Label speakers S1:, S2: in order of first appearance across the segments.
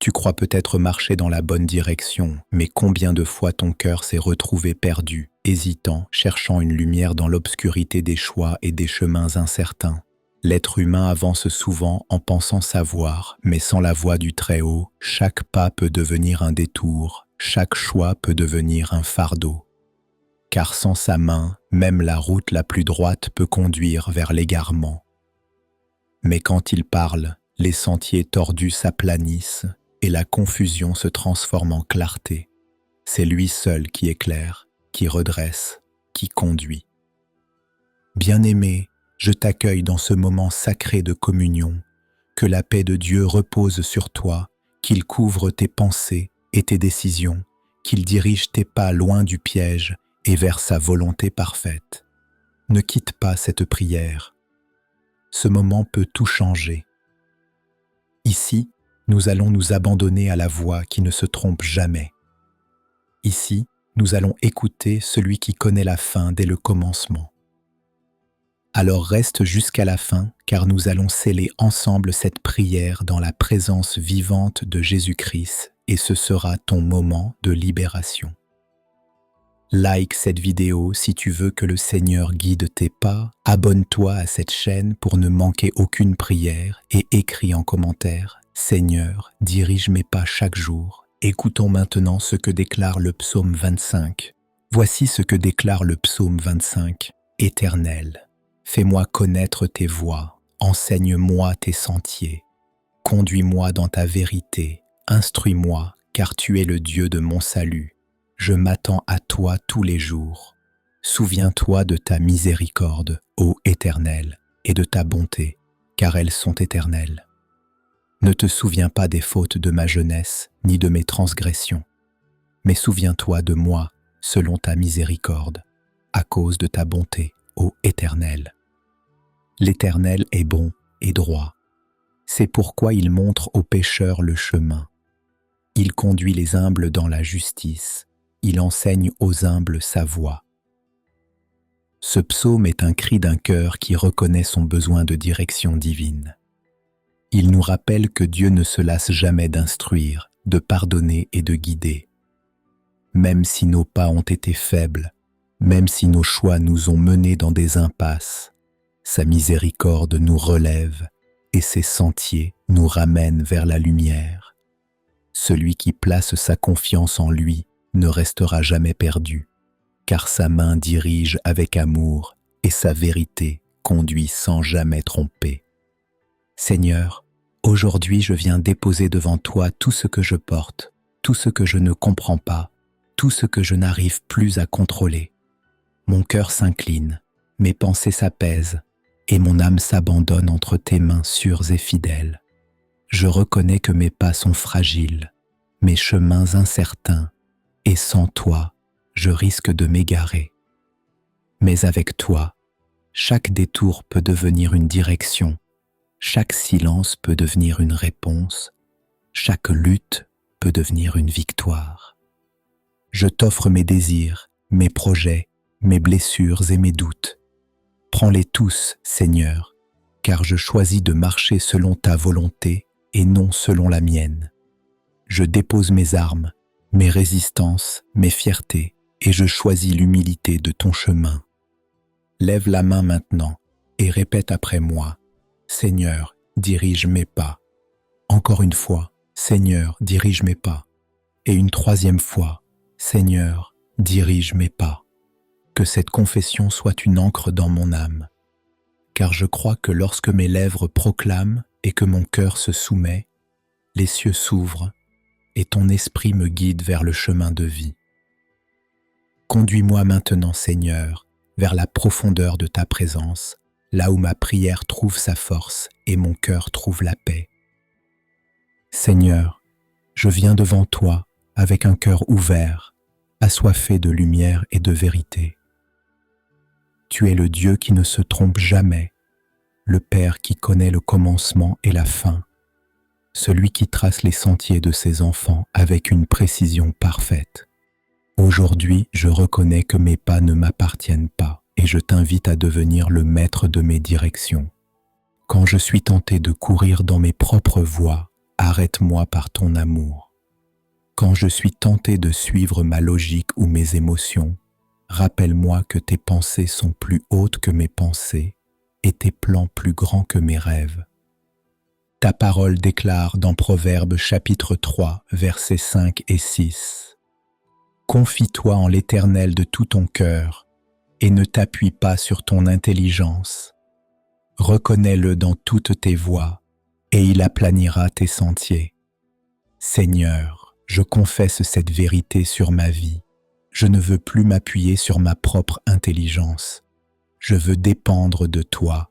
S1: Tu crois peut-être marcher dans la bonne direction, mais combien de fois ton cœur s'est retrouvé perdu, hésitant, cherchant une lumière dans l'obscurité des choix et des chemins incertains. L'être humain avance souvent en pensant savoir, mais sans la voix du Très-Haut, chaque pas peut devenir un détour, chaque choix peut devenir un fardeau. Car sans sa main, même la route la plus droite peut conduire vers l'égarement. Mais quand il parle, les sentiers tordus s'aplanissent et la confusion se transforme en clarté. C'est lui seul qui éclaire, qui redresse, qui conduit. Bien-aimé, je t'accueille dans ce moment sacré de communion. Que la paix de Dieu repose sur toi, qu'il couvre tes pensées et tes décisions, qu'il dirige tes pas loin du piège et vers sa volonté parfaite. Ne quitte pas cette prière. Ce moment peut tout changer. Ici, nous allons nous abandonner à la voix qui ne se trompe jamais. Ici, nous allons écouter celui qui connaît la fin dès le commencement. Alors reste jusqu'à la fin, car nous allons sceller ensemble cette prière dans la présence vivante de Jésus-Christ, et ce sera ton moment de libération. Like cette vidéo si tu veux que le Seigneur guide tes pas, abonne-toi à cette chaîne pour ne manquer aucune prière et écris en commentaire « Seigneur, dirige mes pas chaque jour ». Écoutons maintenant ce que déclare le psaume 25. Voici ce que déclare le psaume 25. « Éternel, fais-moi connaître tes voies, enseigne-moi tes sentiers. Conduis-moi dans ta vérité, instruis-moi, car tu es le Dieu de mon salut. Je m'attends à toi tous les jours. Souviens-toi de ta miséricorde, ô Éternel, et de ta bonté, car elles sont éternelles. Ne te souviens pas des fautes de ma jeunesse, ni de mes transgressions, mais souviens-toi de moi selon ta miséricorde, à cause de ta bonté, ô Éternel. L'Éternel est bon et droit. C'est pourquoi il montre aux pécheurs le chemin. Il conduit les humbles dans la justice. Il enseigne aux humbles sa voie. Ce psaume est un cri d'un cœur qui reconnaît son besoin de direction divine. Il nous rappelle que Dieu ne se lasse jamais d'instruire, de pardonner et de guider. Même si nos pas ont été faibles, même si nos choix nous ont menés dans des impasses, sa miséricorde nous relève et ses sentiers nous ramènent vers la lumière. Celui qui place sa confiance en lui ne restera jamais perdu, car sa main dirige avec amour et sa vérité conduit sans jamais tromper. Seigneur, aujourd'hui je viens déposer devant toi tout ce que je porte, tout ce que je ne comprends pas, tout ce que je n'arrive plus à contrôler. Mon cœur s'incline, mes pensées s'apaisent, et mon âme s'abandonne entre tes mains sûres et fidèles. Je reconnais que mes pas sont fragiles, mes chemins incertains, et sans toi, je risque de m'égarer. Mais avec toi, chaque détour peut devenir une direction, chaque silence peut devenir une réponse, chaque lutte peut devenir une victoire. Je t'offre mes désirs, mes projets, mes blessures et mes doutes. Prends-les tous, Seigneur, car je choisis de marcher selon ta volonté et non selon la mienne. Je dépose mes armes, mes résistances, mes fiertés, et je choisis l'humilité de ton chemin. Lève la main maintenant et répète après moi, Seigneur, dirige mes pas. Encore une fois, Seigneur, dirige mes pas. Et une troisième fois, Seigneur, dirige mes pas. Que cette confession soit une encre dans mon âme. Car je crois que lorsque mes lèvres proclament et que mon cœur se soumet, les cieux s'ouvrent et ton esprit me guide vers le chemin de vie. Conduis-moi maintenant, Seigneur, vers la profondeur de ta présence, là où ma prière trouve sa force et mon cœur trouve la paix. Seigneur, je viens devant toi avec un cœur ouvert, assoiffé de lumière et de vérité. Tu es le Dieu qui ne se trompe jamais, le Père qui connaît le commencement et la fin, celui qui trace les sentiers de ses enfants avec une précision parfaite. Aujourd'hui, je reconnais que mes pas ne m'appartiennent pas et je t'invite à devenir le maître de mes directions. Quand je suis tenté de courir dans mes propres voies, Arrête-moi par ton amour. Quand je suis tenté de suivre ma logique ou mes émotions, rappelle-moi que tes pensées sont plus hautes que mes pensées et tes plans plus grands que mes rêves. Ta parole déclare dans Proverbes chapitre 3, versets 5 et 6. Confie-toi en l'Éternel de tout ton cœur et ne t'appuie pas sur ton intelligence. Reconnais-le dans toutes tes voies et il aplanira tes sentiers. Seigneur, je confesse cette vérité sur ma vie. Je ne veux plus m'appuyer sur ma propre intelligence. Je veux dépendre de toi,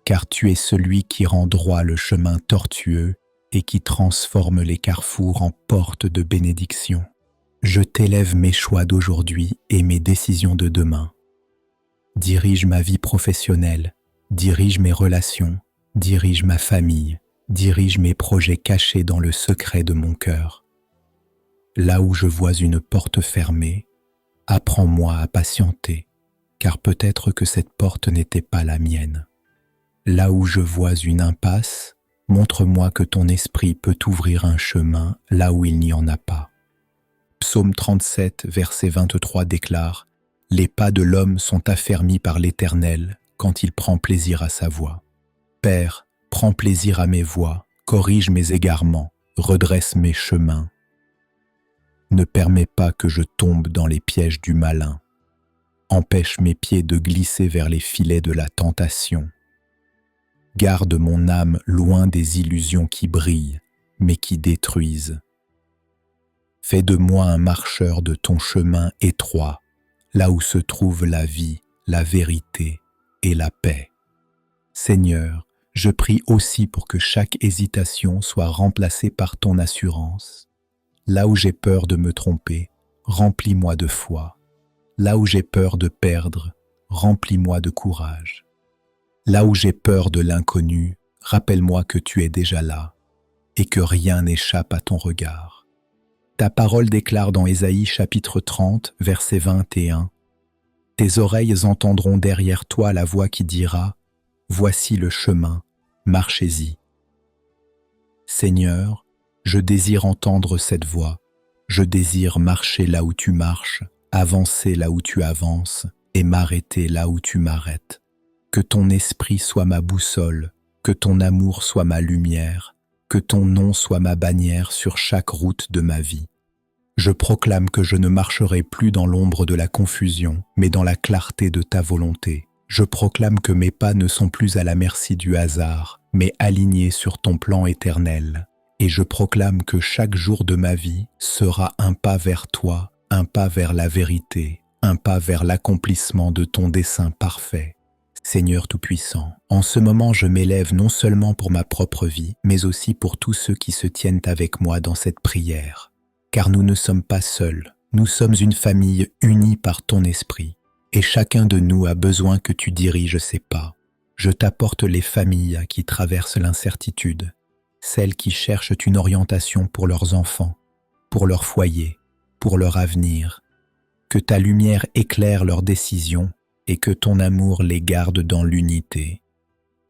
S1: car tu es celui qui rend droit le chemin tortueux et qui transforme les carrefours en portes de bénédiction. Je t'élève mes choix d'aujourd'hui et mes décisions de demain. Dirige ma vie professionnelle, dirige mes relations, dirige ma famille, dirige mes projets cachés dans le secret de mon cœur. Là où je vois une porte fermée, apprends-moi à patienter, car peut-être que cette porte n'était pas la mienne. Là où je vois une impasse, montre-moi que ton esprit peut ouvrir un chemin là où il n'y en a pas. Psaume 37, verset 23 déclare « Les pas de l'homme sont affermis par l'Éternel quand il prend plaisir à sa voie. Père, prends plaisir à mes voies, corrige mes égarements, redresse mes chemins. Ne permets pas que je tombe dans les pièges du malin. Empêche mes pieds de glisser vers les filets de la tentation. Garde mon âme loin des illusions qui brillent, mais qui détruisent. Fais de moi un marcheur de ton chemin étroit, là où se trouve la vie, la vérité et la paix. Seigneur, je prie aussi pour que chaque hésitation soit remplacée par ton assurance. Là où j'ai peur de me tromper, remplis-moi de foi. Là où j'ai peur de perdre, remplis-moi de courage. Là où j'ai peur de l'inconnu, rappelle-moi que tu es déjà là et que rien n'échappe à ton regard. Ta parole déclare dans Ésaïe chapitre 30, verset 21, « Tes oreilles entendront derrière toi la voix qui dira, « Voici le chemin, marchez-y. » Seigneur, je désire entendre cette voix, je désire marcher là où tu marches, avancer là où tu avances et m'arrêter là où tu m'arrêtes. Que ton esprit soit ma boussole, que ton amour soit ma lumière, que ton nom soit ma bannière sur chaque route de ma vie. Je proclame que je ne marcherai plus dans l'ombre de la confusion, mais dans la clarté de ta volonté. Je proclame que mes pas ne sont plus à la merci du hasard, mais alignés sur ton plan éternel. Et je proclame que chaque jour de ma vie sera un pas vers toi, un pas vers la vérité, un pas vers l'accomplissement de ton dessein parfait. Seigneur Tout-Puissant, en ce moment je m'élève non seulement pour ma propre vie, mais aussi pour tous ceux qui se tiennent avec moi dans cette prière. Car nous ne sommes pas seuls, nous sommes une famille unie par ton esprit, et chacun de nous a besoin que tu diriges ses pas. Je t'apporte les familles qui traversent l'incertitude, celles qui cherchent une orientation pour leurs enfants, pour leur foyer, pour leur avenir. Que ta lumière éclaire leurs décisions et que ton amour les garde dans l'unité.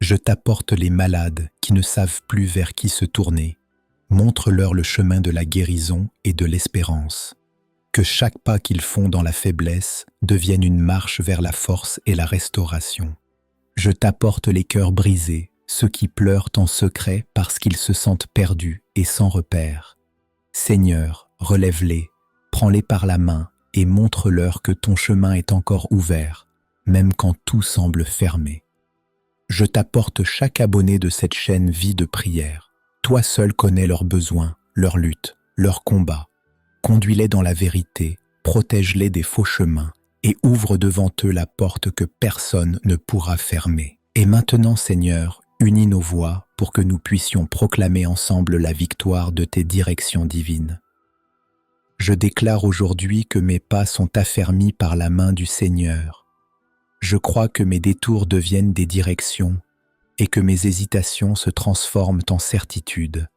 S1: Je t'apporte les malades qui ne savent plus vers qui se tourner. Montre-leur le chemin de la guérison et de l'espérance. Que chaque pas qu'ils font dans la faiblesse devienne une marche vers la force et la restauration. Je t'apporte les cœurs brisés, ceux qui pleurent en secret parce qu'ils se sentent perdus et sans repère. Seigneur, relève-les, prends-les par la main et montre-leur que ton chemin est encore ouvert, même quand tout semble fermé. Je t'apporte chaque abonné de cette chaîne Vie de prière. Toi seul connais leurs besoins, leurs luttes, leurs combats. Conduis-les dans la vérité, protège-les des faux chemins et ouvre devant eux la porte que personne ne pourra fermer. Et maintenant, Seigneur, unis nos voix pour que nous puissions proclamer ensemble la victoire de tes directions divines. Je déclare aujourd'hui que mes pas sont affermis par la main du Seigneur. Je crois que mes détours deviennent des directions et que mes hésitations se transforment en certitude.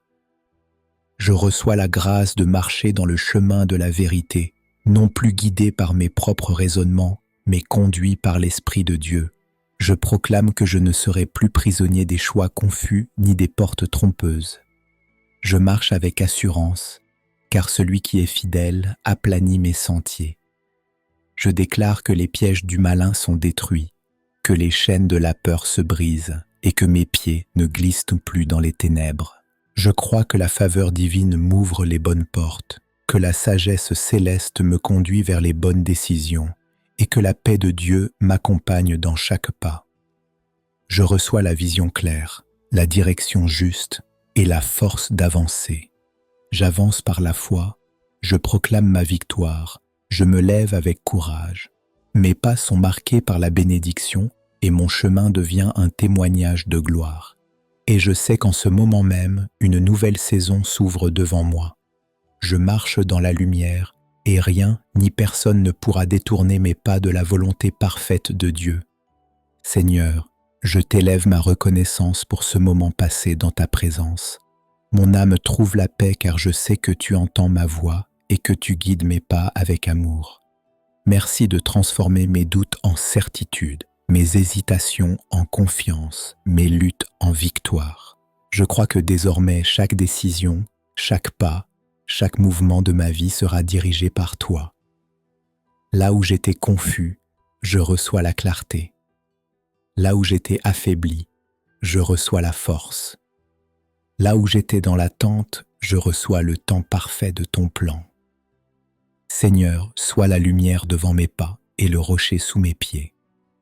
S1: Je reçois la grâce de marcher dans le chemin de la vérité, non plus guidé par mes propres raisonnements, mais conduit par l'Esprit de Dieu. Je proclame que je ne serai plus prisonnier des choix confus ni des portes trompeuses. Je marche avec assurance, car celui qui est fidèle aplanit mes sentiers. Je déclare que les pièges du malin sont détruits, que les chaînes de la peur se brisent et que mes pieds ne glissent plus dans les ténèbres. Je crois que la faveur divine m'ouvre les bonnes portes, que la sagesse céleste me conduit vers les bonnes décisions et que la paix de Dieu m'accompagne dans chaque pas. Je reçois la vision claire, la direction juste et la force d'avancer. J'avance par la foi, je proclame ma victoire, je me lève avec courage. Mes pas sont marqués par la bénédiction et mon chemin devient un témoignage de gloire. Et je sais qu'en ce moment même, une nouvelle saison s'ouvre devant moi. Je marche dans la lumière et rien ni personne ne pourra détourner mes pas de la volonté parfaite de Dieu. Seigneur, je t'élève ma reconnaissance pour ce moment passé dans ta présence. Mon âme trouve la paix car je sais que tu entends ma voix et que tu guides mes pas avec amour. Merci de transformer mes doutes en certitude, mes hésitations en confiance, mes luttes en victoire. Je crois que désormais chaque décision, chaque pas, chaque mouvement de ma vie sera dirigé par toi. Là où j'étais confus, je reçois la clarté. Là où j'étais affaibli, je reçois la force. Là où j'étais dans l'attente, je reçois le temps parfait de ton plan. Seigneur, sois la lumière devant mes pas et le rocher sous mes pieds.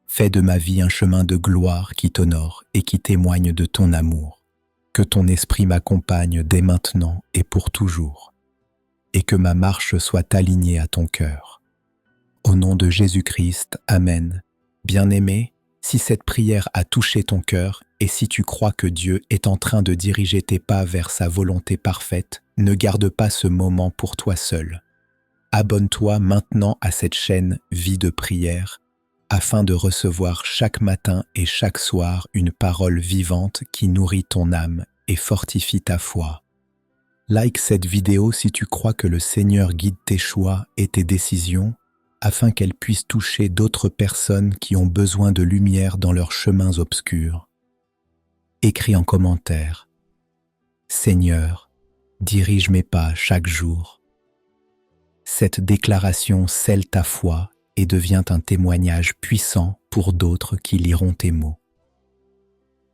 S1: Fais de ma vie un chemin de gloire qui t'honore et qui témoigne de ton amour. Que ton esprit m'accompagne dès maintenant et pour toujours. Et que ma marche soit alignée à ton cœur. Au nom de Jésus-Christ, Amen. Bien-aimé, si cette prière a touché ton cœur et si tu crois que Dieu est en train de diriger tes pas vers sa volonté parfaite, ne garde pas ce moment pour toi seul. Abonne-toi maintenant à cette chaîne Vie de prière afin de recevoir chaque matin et chaque soir une parole vivante qui nourrit ton âme et fortifie ta foi. Like cette vidéo si tu crois que le Seigneur guide tes choix et tes décisions afin qu'elles puissent toucher d'autres personnes qui ont besoin de lumière dans leurs chemins obscurs. Écris en commentaire « Seigneur, dirige mes pas chaque jour ». Cette déclaration scelle ta foi et devient un témoignage puissant pour d'autres qui liront tes mots.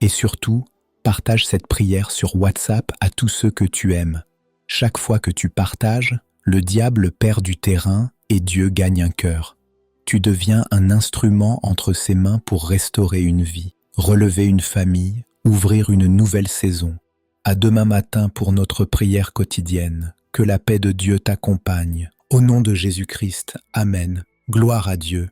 S1: Et surtout, partage cette prière sur WhatsApp à tous ceux que tu aimes. Chaque fois que tu partages, le diable perd du terrain et Dieu gagne un cœur. Tu deviens un instrument entre ses mains pour restaurer une vie, relever une famille, ouvrir une nouvelle saison. À demain matin pour notre prière quotidienne. Que la paix de Dieu t'accompagne. Au nom de Jésus-Christ, Amen. Gloire à Dieu.